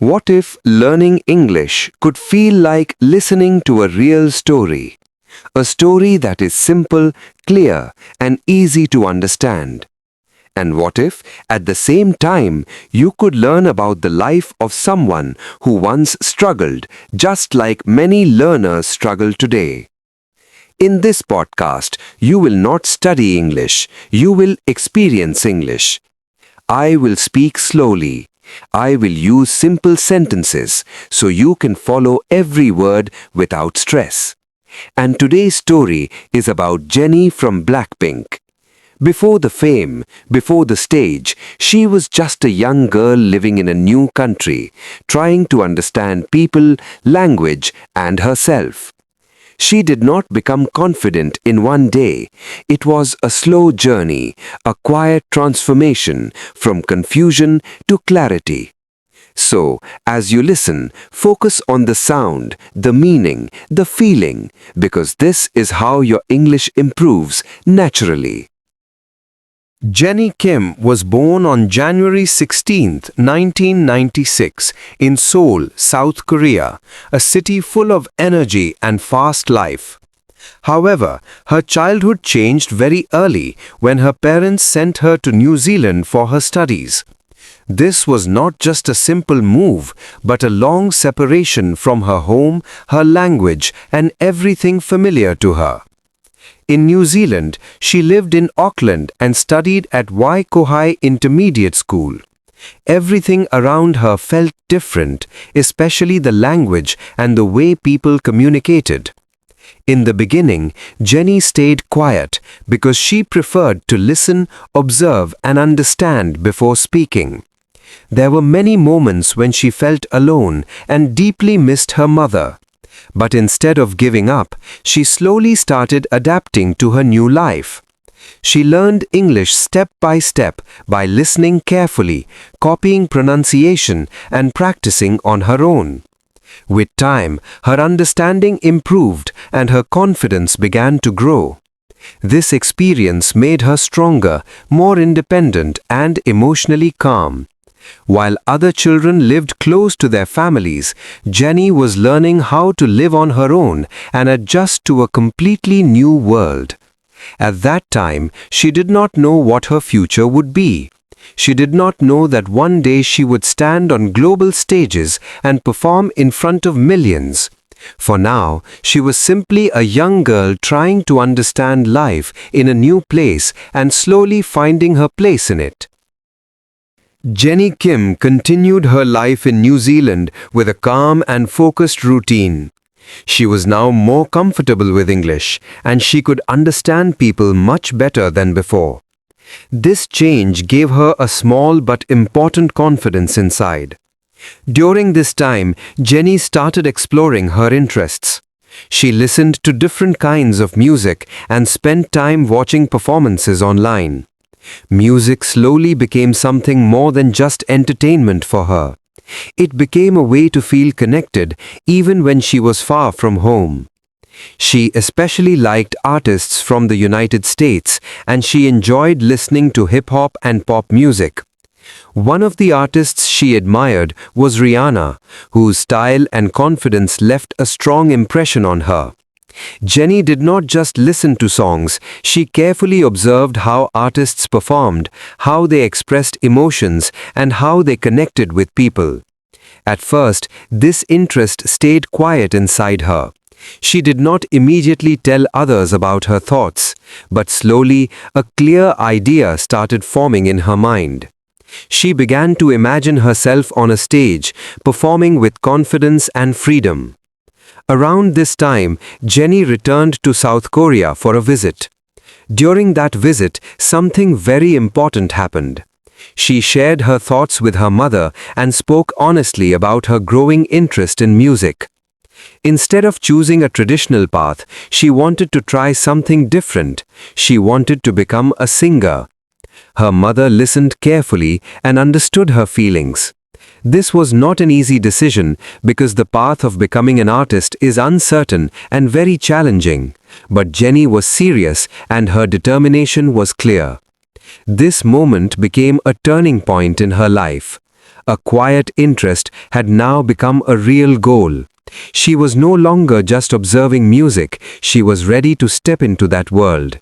What if learning English could feel like listening to a real story? A story that is simple, clear, and easy to understand. And what if, at the same time, you could learn about the life of someone who once struggled, just like many learners struggle today? In this podcast, you will not study English, you will experience English. I will speak slowly. I will use simple sentences so you can follow every word without stress. And today's story is about Jennie from Blackpink. Before the fame, before the stage, she was just a young girl living in a new country, trying to understand people, language, and herself. She did not become confident in one day. It was a slow journey, a quiet transformation from confusion to clarity. So, as you listen, focus on the sound, the meaning, the feeling, because this is how your English improves naturally. Jennie Kim was born on January 16, 1996, in Seoul, South Korea, a city full of energy and fast life. However, her childhood changed very early when her parents sent her to New Zealand for her studies. This was not just a simple move, but a long separation from her home, her language, and everything familiar to her. In New Zealand, she lived in Auckland and studied at Waikohai Intermediate School. Everything around her felt different, especially the language and the way people communicated. In the beginning, Jennie stayed quiet because she preferred to listen, observe, and understand before speaking. There were many moments when she felt alone and deeply missed her mother. But instead of giving up, she slowly started adapting to her new life. She learned English step by listening carefully, copying pronunciation, and practicing on her own. With time, her understanding improved and her confidence began to grow. This experience made her stronger, more independent, and emotionally calm. While other children lived close to their families, Jennie was learning how to live on her own and adjust to a completely new world. At that time, she did not know what her future would be. She did not know that one day she would stand on global stages and perform in front of millions. For now, she was simply a young girl trying to understand life in a new place and slowly finding her place in it. Jennie Kim continued her life in New Zealand with a calm and focused routine. She was now more comfortable with English, and she could understand people much better than before. This change gave her a small but important confidence inside. During this time, Jennie started exploring her interests. She listened to different kinds of music and spent time watching performances online. Music slowly became something more than just entertainment for her. It became a way to feel connected even when she was far from home. She especially liked artists from the United States, and she enjoyed listening to hip-hop and pop music. One of the artists she admired was Rihanna, whose style and confidence left a strong impression on her. Jennie did not just listen to songs, she carefully observed how artists performed, how they expressed emotions, and how they connected with people. At first, this interest stayed quiet inside her. She did not immediately tell others about her thoughts, but slowly a clear idea started forming in her mind. She began to imagine herself on a stage, performing with confidence and freedom. Around this time, Jennie returned to South Korea for a visit. During that visit, something very important happened. She shared her thoughts with her mother and spoke honestly about her growing interest in music. Instead of choosing a traditional path, she wanted to try something different. She wanted to become a singer. Her mother listened carefully and understood her feelings. This was not an easy decision because the path of becoming an artist is uncertain and very challenging. But Jennie was serious and her determination was clear. This moment became a turning point in her life. A quiet interest had now become a real goal. She was no longer just observing music, she was ready to step into that world.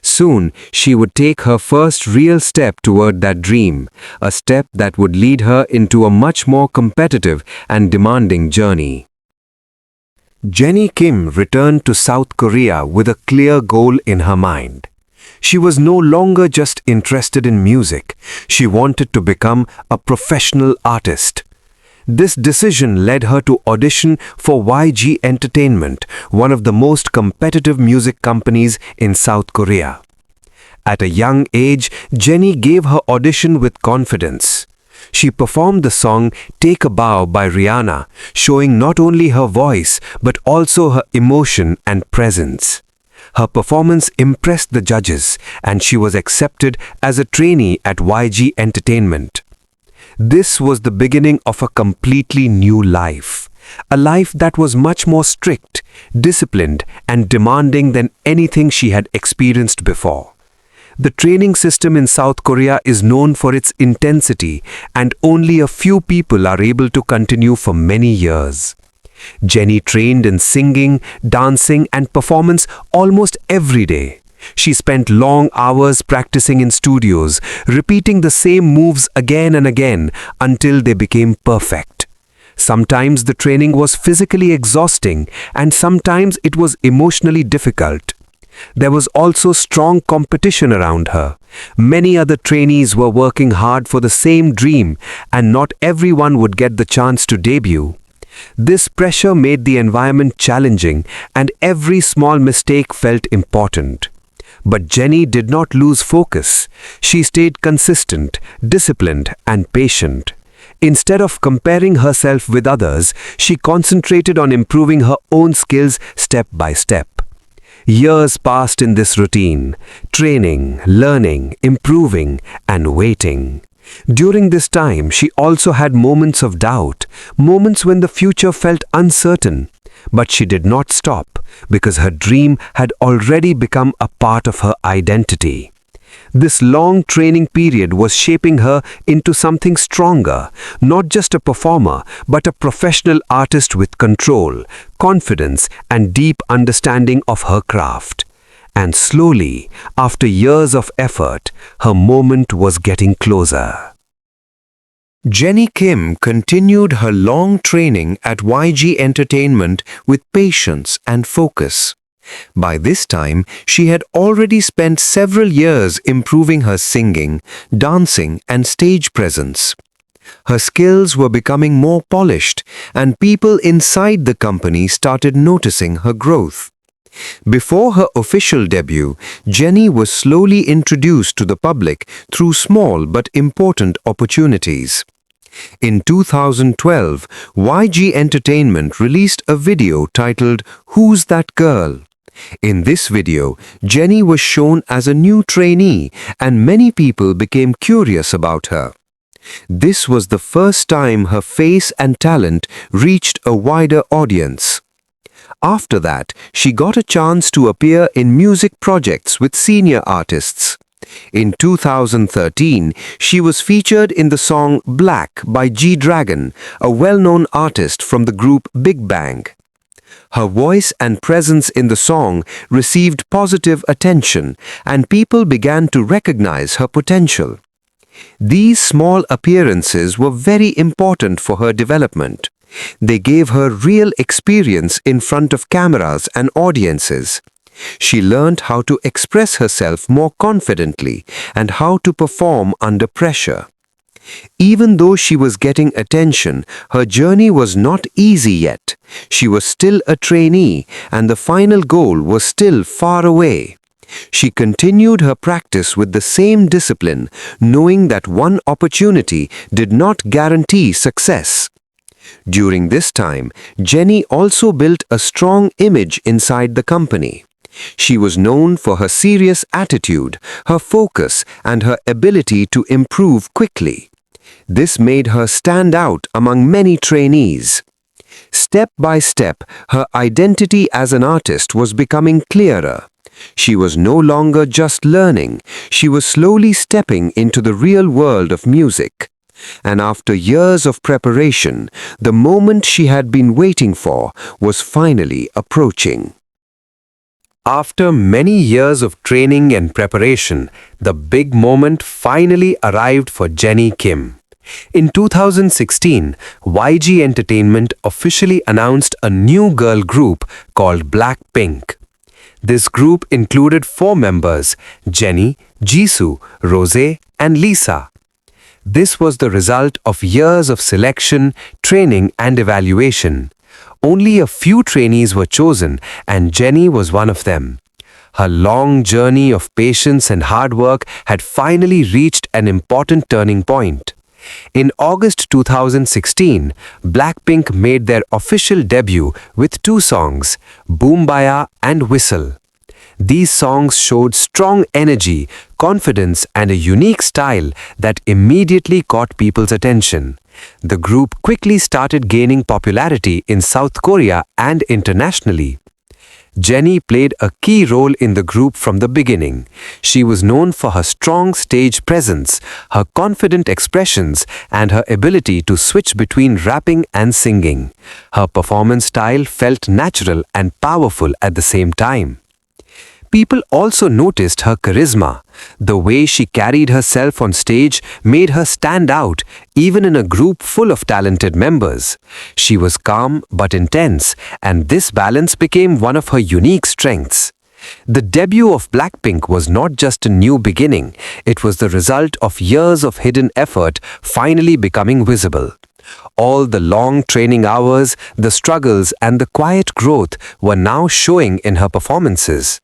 Soon, she would take her first real step toward that dream, a step that would lead her into a much more competitive and demanding journey. Jennie Kim returned to South Korea with a clear goal in her mind. She was no longer just interested in music, she wanted to become a professional artist. This decision led her to audition for YG Entertainment, one of the most competitive music companies in South Korea. At a young age, Jennie gave her audition with confidence. She performed the song Take a Bow by Rihanna, showing not only her voice but also her emotion and presence. Her performance impressed the judges, and she was accepted as a trainee at YG Entertainment. This was the beginning of a completely new life. A life that was much more strict, disciplined, and demanding than anything she had experienced before. The training system in South Korea is known for its intensity, and only a few people are able to continue for many years. Jennie trained in singing, dancing, and performance almost every day. She spent long hours practicing in studios, repeating the same moves again and again until they became perfect. Sometimes the training was physically exhausting, and sometimes it was emotionally difficult. There was also strong competition around her. Many other trainees were working hard for the same dream, and not everyone would get the chance to debut. This pressure made the environment challenging, and every small mistake felt important. But Jennie did not lose focus. She stayed consistent, disciplined, and patient. Instead of comparing herself with others, she concentrated on improving her own skills step by step. Years passed in this routine, training, learning, improving, and waiting. During this time, she also had moments of doubt, moments when the future felt uncertain. But she did not stop, because her dream had already become a part of her identity. This long training period was shaping her into something stronger, not just a performer, but a professional artist with control, confidence, and deep understanding of her craft. And slowly, after years of effort, her moment was getting closer. Jennie Kim continued her long training at YG Entertainment with patience and focus. By this time, she had already spent several years improving her singing, dancing, and stage presence. Her skills were becoming more polished, and people inside the company started noticing her growth. Before her official debut, Jennie was slowly introduced to the public through small but important opportunities. In 2012, YG Entertainment released a video titled Who's That Girl? In this video, Jennie was shown as a new trainee, and many people became curious about her. This was the first time her face and talent reached a wider audience. After that, she got a chance to appear in music projects with senior artists. In 2013, she was featured in the song Black by G-Dragon, a well-known artist from the group Big Bang. Her voice and presence in the song received positive attention, and people began to recognize her potential. These small appearances were very important for her development. They gave her real experience in front of cameras and audiences. She learned how to express herself more confidently and how to perform under pressure. Even though she was getting attention, her journey was not easy yet. She was still a trainee, and the final goal was still far away. She continued her practice with the same discipline, knowing that one opportunity did not guarantee success. During this time, Jennie also built a strong image inside the company. She was known for her serious attitude, her focus, and her ability to improve quickly. This made her stand out among many trainees. Step by step, her identity as an artist was becoming clearer. She was no longer just learning, she was slowly stepping into the real world of music. And after years of preparation, the moment she had been waiting for was finally approaching. After many years of training and preparation, the big moment finally arrived for Jennie Kim. In 2016, YG Entertainment officially announced a new girl group called Blackpink. This group included 4 members: Jennie, Jisoo, Rosé, and Lisa. This was the result of years of selection, training, and evaluation. Only a few trainees were chosen, and Jennie was one of them. Her long journey of patience and hard work had finally reached an important turning point. In August 2016, Blackpink made their official debut with 2 songs, Boom Baya and Whistle. These songs showed strong energy, confidence, and a unique style that immediately caught people's attention. The group quickly started gaining popularity in South Korea and internationally. Jennie played a key role in the group from the beginning. She was known for her strong stage presence, her confident expressions, and her ability to switch between rapping and singing. Her performance style felt natural and powerful at the same time. People also noticed her charisma. The way she carried herself on stage made her stand out, even in a group full of talented members. She was calm but intense, and this balance became one of her unique strengths. The debut of Blackpink was not just a new beginning, it was the result of years of hidden effort finally becoming visible. All the long training hours, the struggles, and the quiet growth were now showing in her performances.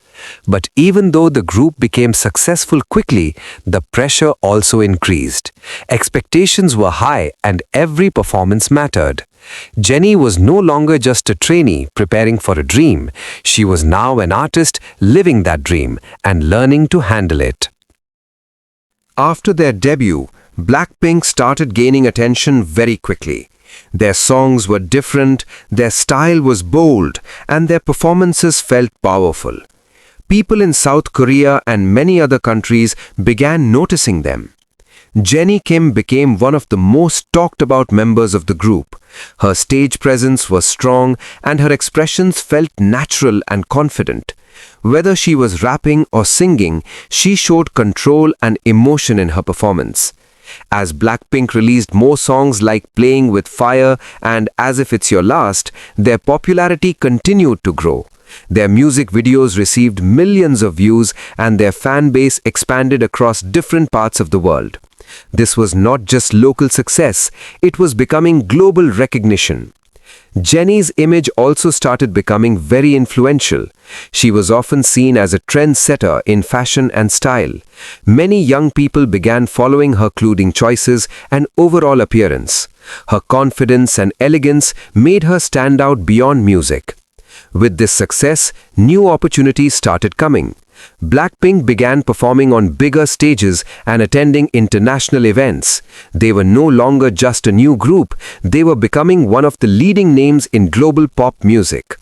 But even though the group became successful quickly, the pressure also increased. Expectations were high and every performance mattered. Jennie was no longer just a trainee preparing for a dream. She was now an artist living that dream and learning to handle it. After their debut, Blackpink started gaining attention very quickly. Their songs were different, their style was bold, and their performances felt powerful. People in South Korea and many other countries began noticing them. Jennie Kim became one of the most talked about members of the group. Her stage presence was strong and her expressions felt natural and confident. Whether she was rapping or singing, she showed control and emotion in her performance. As Blackpink released more songs like Playing with Fire and As If It's Your Last, their popularity continued to grow. Their music videos received millions of views and their fan base expanded across different parts of the world. This was not just local success, it was becoming global recognition. Jennie's image also started becoming very influential. She was often seen as a trendsetter in fashion and style. Many young people began following her clothing choices and overall appearance. Her confidence and elegance made her stand out beyond music. With this success, new opportunities started coming. Blackpink began performing on bigger stages and attending international events. They were no longer just a new group, they were becoming one of the leading names in global pop music.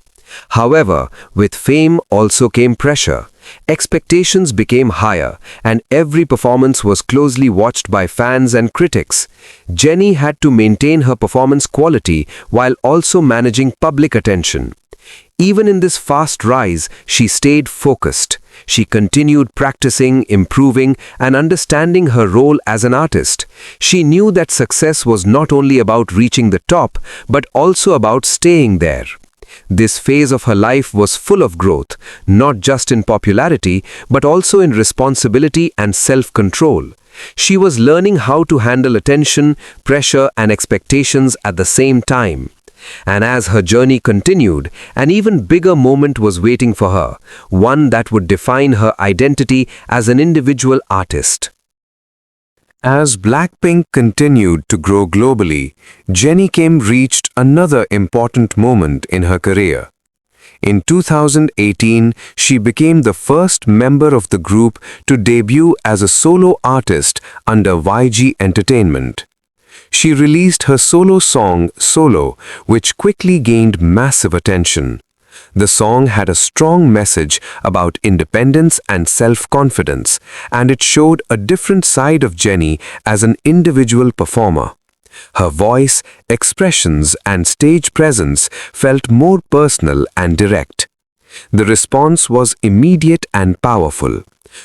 However, with fame also came pressure. Expectations became higher, and every performance was closely watched by fans and critics. Jennie had to maintain her performance quality while also managing public attention. Even in this fast rise, she stayed focused. She continued practicing, improving, and understanding her role as an artist. She knew that success was not only about reaching the top, but also about staying there. This phase of her life was full of growth, not just in popularity, but also in responsibility and self-control. She was learning how to handle attention, pressure, and expectations at the same time. And as her journey continued, an even bigger moment was waiting for her, one that would define her identity as an individual artist. As Blackpink continued to grow globally, Jennie Kim reached another important moment in her career. In 2018, she became the first member of the group to debut as a solo artist under YG Entertainment. She released her solo song, Solo, which quickly gained massive attention. The song had a strong message about independence and self-confidence, and it showed a different side of Jennie as an individual performer. Her voice, expressions, and stage presence felt more personal and direct. The response was immediate and powerful.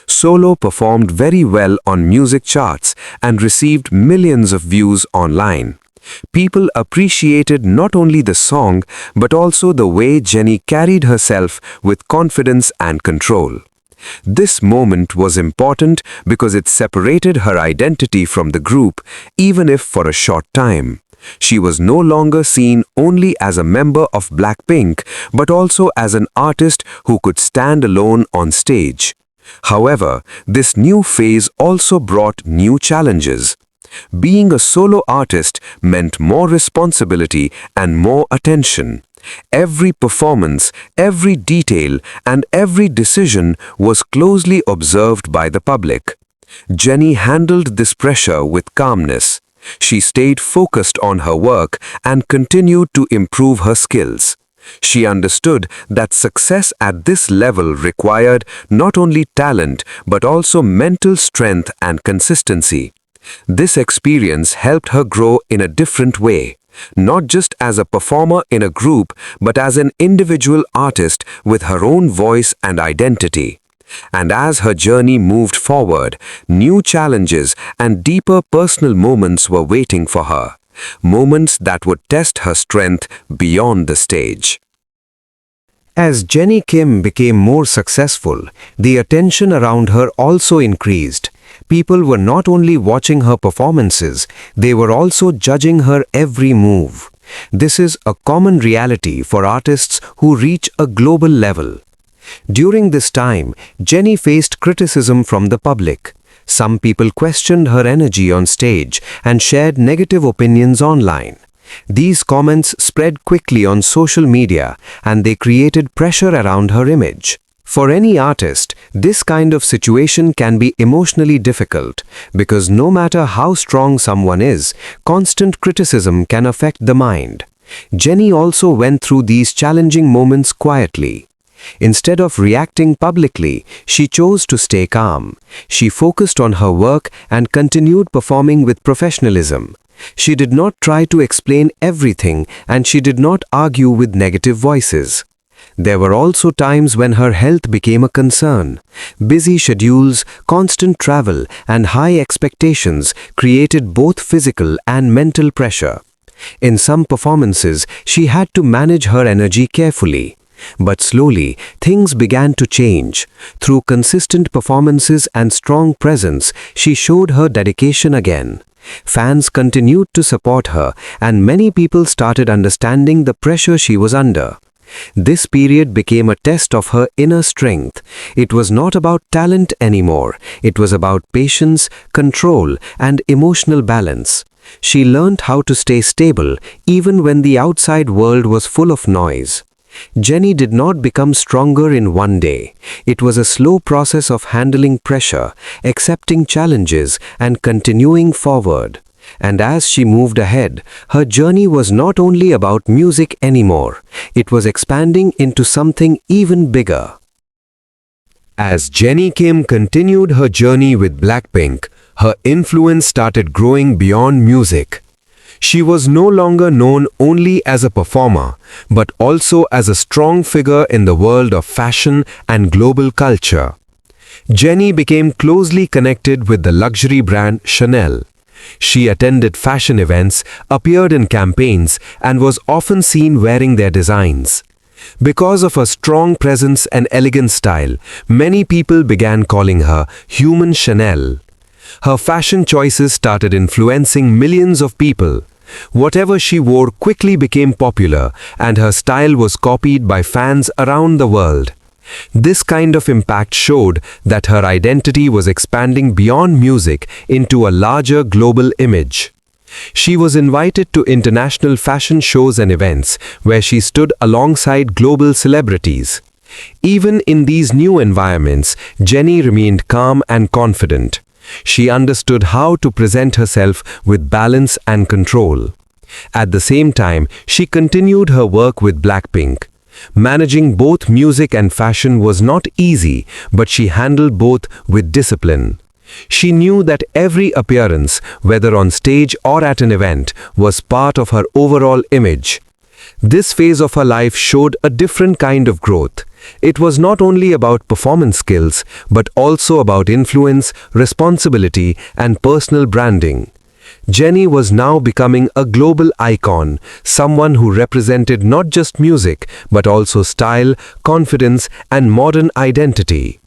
Solo performed very well on music charts and received millions of views online. People appreciated not only the song but also the way Jennie carried herself with confidence and control. This moment was important because it separated her identity from the group, even if for a short time. She was no longer seen only as a member of Blackpink, but also as an artist who could stand alone on stage. However, this new phase also brought new challenges. Being a solo artist meant more responsibility and more attention. Every performance, every detail, and every decision was closely observed by the public. Jennie handled this pressure with calmness. She stayed focused on her work and continued to improve her skills. She understood that success at this level required not only talent but also mental strength and consistency. This experience helped her grow in a different way, not just as a performer in a group but as an individual artist with her own voice and identity. And as her journey moved forward, new challenges and deeper personal moments were waiting for her, moments that would test her strength beyond the stage. As Jennie Kim became more successful, the attention around her also increased. People were not only watching her performances, they were also judging her every move. This is a common reality for artists who reach a global level. During this time, Jennie faced criticism from the public. Some people questioned her energy on stage and shared negative opinions online. These comments spread quickly on social media and they created pressure around her image. For any artist, this kind of situation can be emotionally difficult because no matter how strong someone is, constant criticism can affect the mind. Jennie also went through these challenging moments quietly. Instead of reacting publicly, she chose to stay calm. She focused on her work and continued performing with professionalism. She did not try to explain everything and she did not argue with negative voices. There were also times when her health became a concern. Busy schedules, constant travel, and high expectations created both physical and mental pressure. In some performances, she had to manage her energy carefully. But slowly, things began to change. Through consistent performances and strong presence, she showed her dedication again. Fans continued to support her, and many people started understanding the pressure she was under. This period became a test of her inner strength. It was not about talent anymore. It was about patience, control, and emotional balance. She learned how to stay stable even when the outside world was full of noise. Jennie did not become stronger in one day. It was a slow process of handling pressure, accepting challenges, and continuing forward. And as she moved ahead, her journey was not only about music anymore. It was expanding into something even bigger. As Jennie Kim continued her journey with Blackpink, her influence started growing beyond music. She was no longer known only as a performer, but also as a strong figure in the world of fashion and global culture. Jennie became closely connected with the luxury brand Chanel. She attended fashion events, appeared in campaigns, and was often seen wearing their designs. Because of her strong presence and elegant style, many people began calling her Human Chanel. Her fashion choices started influencing millions of people. Whatever she wore quickly became popular, and her style was copied by fans around the world. This kind of impact showed that her identity was expanding beyond music into a larger global image. She was invited to international fashion shows and events, where she stood alongside global celebrities. Even in these new environments, Jennie remained calm and confident. She understood how to present herself with balance and control. At the same time, she continued her work with Blackpink. Managing both music and fashion was not easy, but she handled both with discipline. She knew that every appearance, whether on stage or at an event, was part of her overall image. This phase of her life showed a different kind of growth. It was not only about performance skills, but also about influence, responsibility, and personal branding. Jennie was now becoming a global icon, someone who represented not just music, but also style, confidence, and modern identity.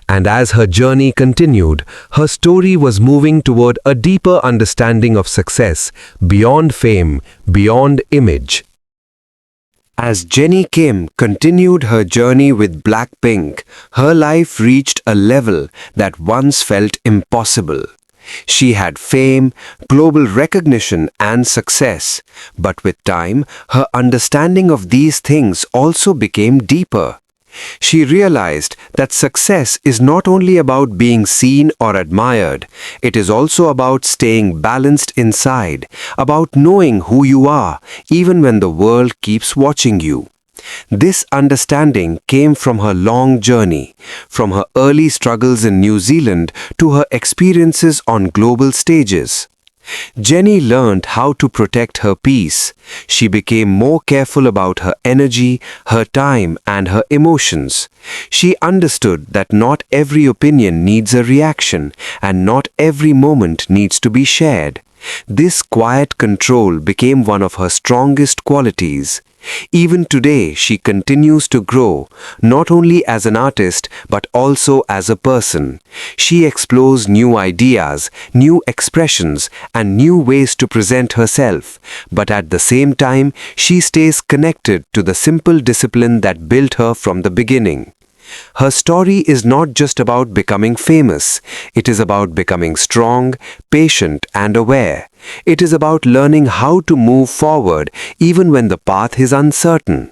And as her journey continued, her story was moving toward a deeper understanding of success, beyond fame, beyond image. As Jennie Kim continued her journey with Blackpink, her life reached a level that once felt impossible. She had fame, global recognition, and success, but with time, her understanding of these things also became deeper. She realized that success is not only about being seen or admired, it is also about staying balanced inside, about knowing who you are, even when the world keeps watching you. This understanding came from her long journey, from her early struggles in New Zealand to her experiences on global stages. Jennie learned how to protect her peace. She became more careful about her energy, her time, and her emotions. She understood that not every opinion needs a reaction, and not every moment needs to be shared. This quiet control became one of her strongest qualities. Even today, she continues to grow, not only as an artist, but also as a person. She explores new ideas, new expressions, and new ways to present herself. But at the same time, she stays connected to the simple discipline that built her from the beginning. Her story is not just about becoming famous. It is about becoming strong, patient, and aware. It is about learning how to move forward even when the path is uncertain.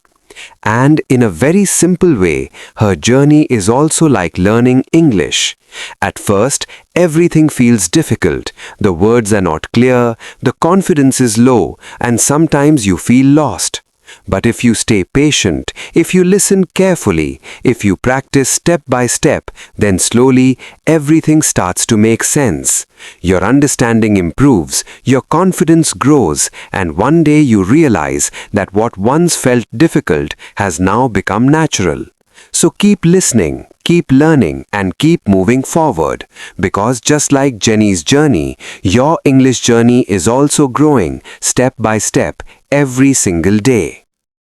And in a very simple way, her journey is also like learning English. At first, everything feels difficult. The words are not clear, the confidence is low, and sometimes you feel lost. But if you stay patient, if you listen carefully, if you practice step by step, then slowly everything starts to make sense. Your understanding improves, your confidence grows, and one day you realize that what once felt difficult has now become natural. So keep listening, keep learning, and keep moving forward. Because just like Jennie's journey, your English journey is also growing step by step every single day.